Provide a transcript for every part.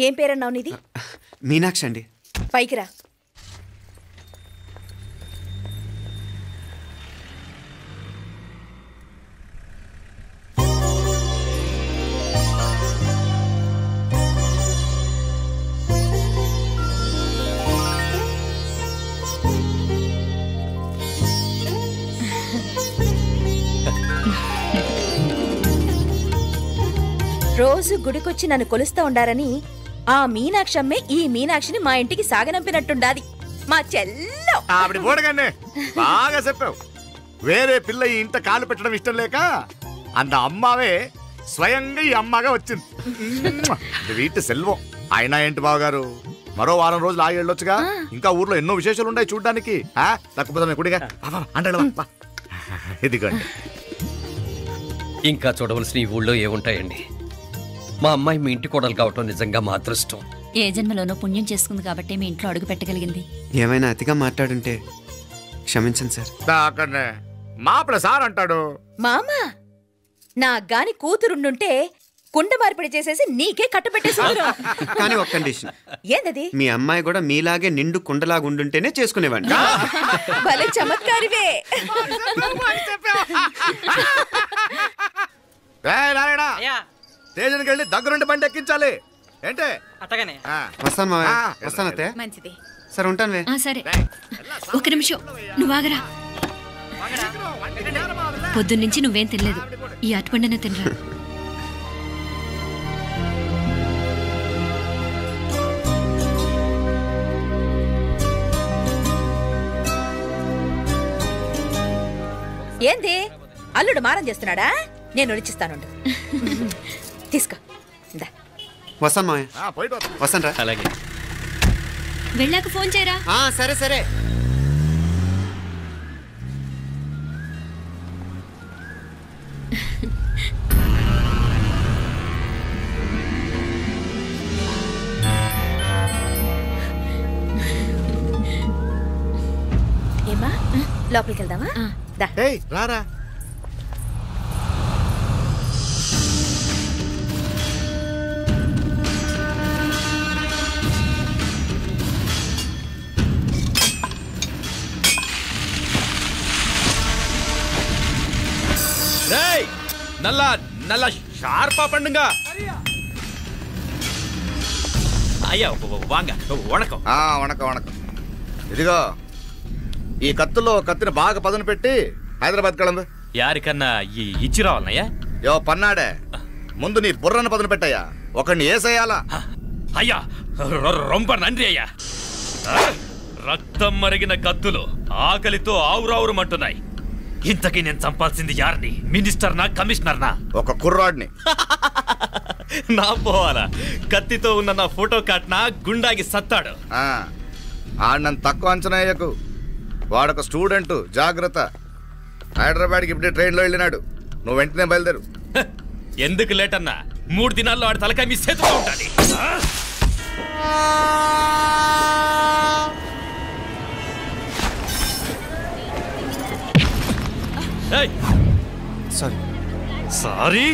ఏం పేరన్నావు నీది? మీనాక్షి అండి. పైకి రా. రోజు గుడికొచ్చి నన్ను కొలుస్తా ఉండారని ఆ మీనాక్షమ్మే ఈ మీనాక్షిని మా ఇంటికి సాగనంపినట్టుండాది. మా చెల్లో ఆవిడ పోడగానే బాగా చెప్పావు. వేరే పిల్ల ఈ ఇంట కాలు పెట్టడం ఇష్టం లేక అంత అమ్మావే స్వయంగా ఈ అమ్మగా వచ్చింది. వీటి సెల్వం. అయినా ఏంటి బావగారు, మరో వారం రోజులు ఆగి వెళ్ళొచ్చుగా. ఇంకా ఊర్లో ఎన్నో విశేషాలు ఉన్నాయి చూడ్డానికి. తక్కువ కుడిగా అంటే ఇదిగోండి. ఇంకా చూడవలసిన ఈ ఊళ్ళో ఏముంటాయండి? మా అమ్మాయి మీ ఇంటి కోడలు కావటం నిజంగా మా అదృష్టం. ఏ జన్మలోనో పుణ్యం చేసుకుంది కాబట్టి మీ ఇంట్లో అడుగు పెట్టగలిగింది. ఏమైనా అతిగా మాట్లాడుంటే క్షమించండి సార్. మాపల సార్ అంటాడు. మామా, నా గాని కూతురుండుంటే కుండ మార్పిడి చేసేసి నీకే కట్టబెట్టేసి. కానీ ఒక కండిషన్. ఏందది? మీ అమ్మాయి కూడా మీలాగే నిండు కుండలాగా ఉండుంటేనే చేసుకునేవాడిని. భలే చమత్కారివే. స్టేషన్కి వెళ్ళి దగ్గరుండి బండి ఎక్కించాలి. ఏంటే? వస్తాను మావయ్య. వస్తాను అత్తయ్య. మంచిది. సరే ఉంటాను. సరే, ఒక నిమిషం నువ్వు ఆగరా. పొద్దున్నుంచి నువ్వేం తినలేదు. ఈ అటుపండనే తినరా. ఏంది అల్లుడు మారం చేస్తున్నాడా? నేను ఒలిచిస్తాను. తీసుకో. వస్తాను మావయ్య. వస్తాను రా. అలాగే. వెళ్ళాక ఫోన్ చేయరా. సరే సరే. ఏమా లోపలికి వెళ్దామా? రారా. నల్ల నల్ల షార్పా పండుగ. అయ్యా వాంగ వణకం. వణకం వణకం. ఇదిగో ఈ కత్తులో కత్తిని బాగా పదును పెట్టి హైదరాబాద్ కళందు. యారికన్నా ఇచ్చి రావాలన్నయ్యా? యో పన్నాడే, ముందు నీ బుర్రను పదును పెట్టయ్యా. ఒకడిని ఏసేయాలా? అయ్యా రొంప నంది అయ్యా. రక్తం మరిగిన కత్తులు ఆకలితో ఆవురావురమంటున్నాయి. ఇంతకీ నేను చంపాల్సింది యారిని? మినిస్టర్నా కమిషనర్నా? ఒక కుర్రాడిని. నా పోవాలా? కత్తితో ఉన్న నా ఫోటో కాట్నా గుండాకి సత్తాడు. ఆడినంత తక్కువ అంచనా అయ్యకు. వాడొక స్టూడెంట్, జాగ్రత్త. హైదరాబాద్కి ఇప్పుడే ట్రైన్లో వెళ్ళినాడు. నువ్వు వెంటనే బయలుదేరు. ఎందుకు లేట్ అన్నా? 3 దినాల్లో ఆడి తలకాయ మీ చేతిలో ఉంటుంది. సారీ.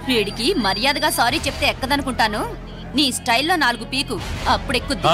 వీడికి మర్యాదగా సారీ చెప్తే ఎక్కదనుకుంటాను. నీ స్టైల్లో 4 పీకు, అప్పుడెక్కుద్ది.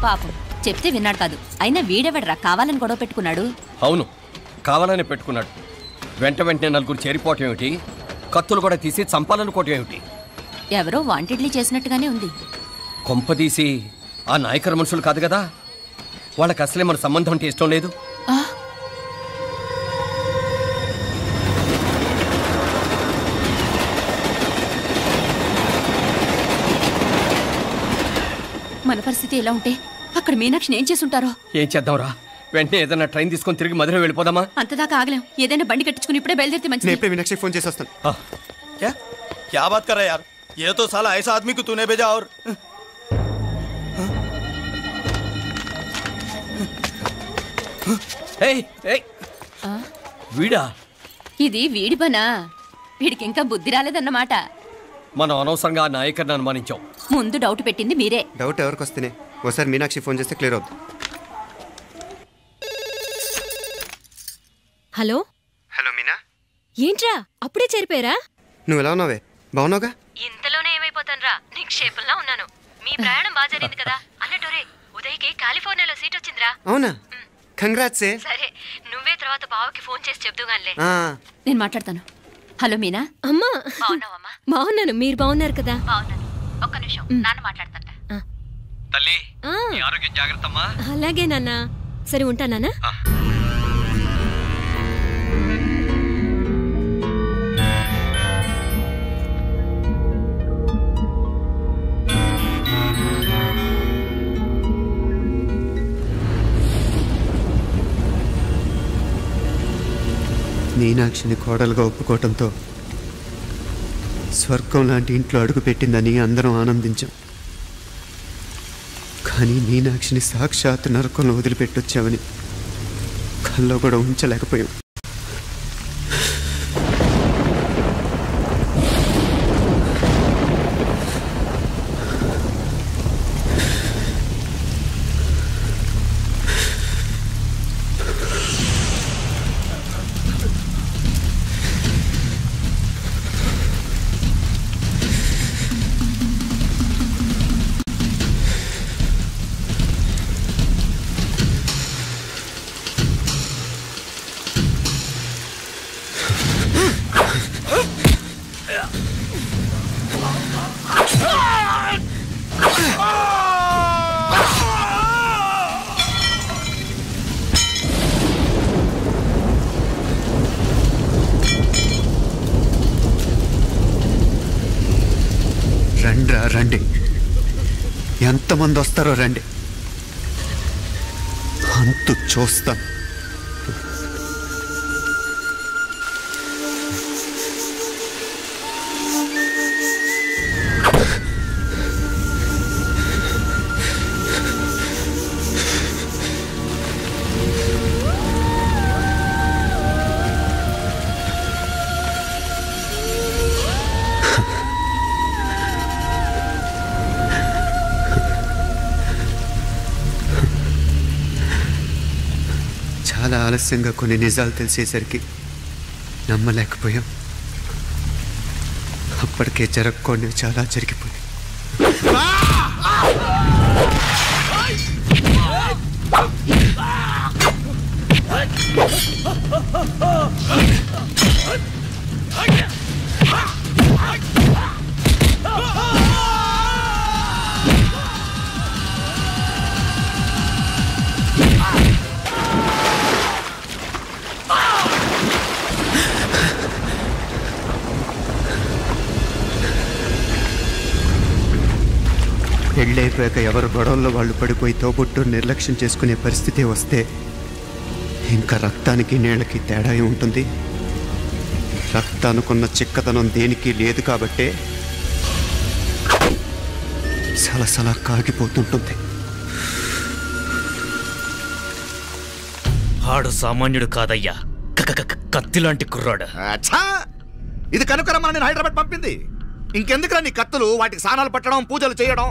పాపం చెప్తే విన్నాడు కాదు. అయినా వీడెవడరా కావాలని గొడవ పెట్టుకున్నాడు? అవును, కావాలనే పెట్టుకున్నాడు. వెంటనే నలుగురు చేరిపోవటం ఏమిటి, కత్తులు కూడా తీసి చంపాలనుకోవటం ఏమిటి? ఎవరో వాంటెడ్లీ చేసినట్టుగానే ఉంది. కొంపదీసి ఆ నాయకర్ మనుషులు కాదు కదా? వాళ్ళకి అసలే మన సంబంధం అంటే ఇష్టం లేదు. మన పరిస్థితి ఎలా ఉంటే అక్కడ మీనాక్షిని ఏం చేసుంటారో. ఏం చేద్దాంరా? వెంటనే ఏదైనా ట్రైన్ తీసుకొని తిరిగి మధుర వెళ్ళిపోదామా? అంతదాకా ఆగలేం. ఏదైనా బండి కట్టించుకుని ఇప్పుడే బయలుదేరితే మంచిది. నేను మీనాక్షికి ఫోన్ చేసి వస్తాను. क्या बात कर रहा है यार? ये तो साला ऐसा आदमी को तूने भेजा और వీడా? ఇది వీడి పనా? వీడికి ఇంకా బుద్ధి రాలేదన్నమాట. మనం అనవసరంగా ఆ నాయకర్ని అనుమానించాం. ముందు డౌట్ పెట్టింది మీరే. డౌట్ ఎవరికి వస్తేనే ఒకసారి మీనాక్షి ఫోన్ చేస్తే క్లియర్ అవుతుంది. హలో హలో మీనా, ఏంట్రా అప్పుడే చేరిపోయారా? నువ్వు ఎలా ఉన్నావే? బాగున్నావుగా? ఇంతలోనే ఏమైపోతాన్రా, నిక్షేపంలా ఉన్నాను. మీ ప్రయాణం బాగా జరిగింది కదా? అన్నట్టురే ఉదయ్కి కాలిఫోర్నియాలో సీట్ వచ్చిందిరా. అవునా? కంగ్రాట్సే. సరే నువ్వే తర్వాత బావకి ఫోన్ చేసి చెప్దుగానిలే. నేను మాట్లాడతాను. హలో మీనా. అమ్మా బాగున్నాను, మీరు బాగున్నారు కదా? బాగున్నాను. ఒక్క నిమిషం, నాన్న మాట్లాడతాను. తల్లి, నీ ఆరోగ్యం జాగ్రత్తమ్మా. అలాగే నాన్న. సరే ఉంటా నాన్న. మీనాక్షిని కోడలుగా ఒప్పుకోవటంతో స్వర్గం లాంటి ఇంట్లో అడుగు పెట్టిందని అందరం ఆనందించాం. కానీ మీనాక్షిని సాక్షాత్ నరకంలో వదిలిపెట్టొచ్చామని కల్లో కూడా ఉంచలేకపోయాం. రండి, ఎంతమంది వస్తారో రండి, అంతు చూస్తాను. చాలా ఆలస్యంగా కొన్ని నిజాలు తెలిసేసరికి నమ్మలేకపోయాం. అప్పటికే జరగకుండా చాలా జరిగిపోయాయి. పెళ్ళైపోయాక ఎవరు గొడవల్లో వాళ్ళు పడిపోయి తోబుట్టు నిర్లక్ష్యం చేసుకునే పరిస్థితి వస్తే ఇంకా రక్తానికి నీళ్ళకి తేడా ఉంటుంది. రక్తానుకున్న చిక్కదనం దేనికి లేదు కాబట్టే సలసలా కాగిపోతుంటుంది. ఆడు సామాన్యుడు కాదయ్యా, కత్తిలాంటి కుర్రాడు. ఇది కనుకరమ్మా నేను హైదరాబాద్ పంపింది. ఇంకెందుకురా నీ కత్తులు? వాటికి స్నానాలు పట్టడం, పూజలు చేయడం.